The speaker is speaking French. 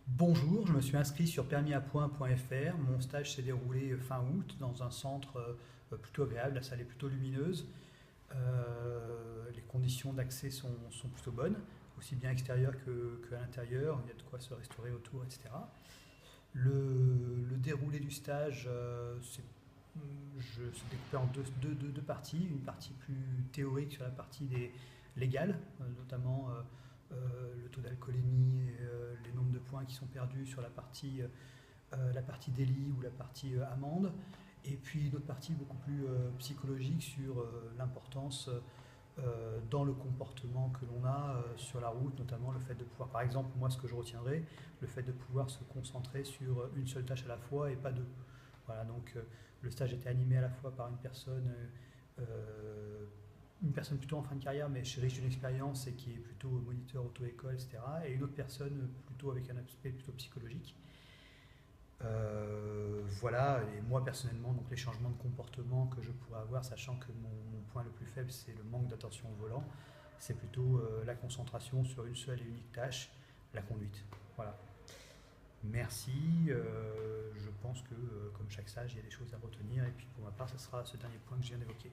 Bonjour, je me suis inscrit sur permisappoint.fr. Mon stage s'est déroulé fin août dans un centre plutôt agréable. La salle est plutôt lumineuse. Les conditions d'accès sont plutôt bonnes, aussi bien extérieures qu'à l'intérieur. Il y a de quoi se restaurer autour, etc. Le déroulé du stage s'est découpé en deux parties. Une partie plus théorique sur la partie légale, notamment le taux d'alcoolémie et les nombres de points qui sont perdus sur la partie délit ou la partie amende. Et puis une autre partie beaucoup plus psychologique sur l'importance dans le comportement que l'on a sur la route, notamment le fait de pouvoir, par exemple, moi ce que je retiendrai, le fait de pouvoir se concentrer sur une seule tâche à la fois et pas deux. Voilà, donc le stage était animé à la fois par une personne plutôt en fin de carrière, mais riche d'une expérience et qui est plutôt moniteur auto-école, etc. Et une autre personne plutôt avec un aspect plutôt psychologique. Voilà, et moi personnellement, donc les changements de comportement que je pourrais avoir, sachant que mon point le plus faible, c'est le manque d'attention au volant, c'est plutôt la concentration sur une seule et unique tâche, la conduite. Voilà. Merci. Je pense que, comme chaque sage, il y a des choses à retenir. Et puis, pour ma part, ce sera ce dernier point que je viens d'évoquer.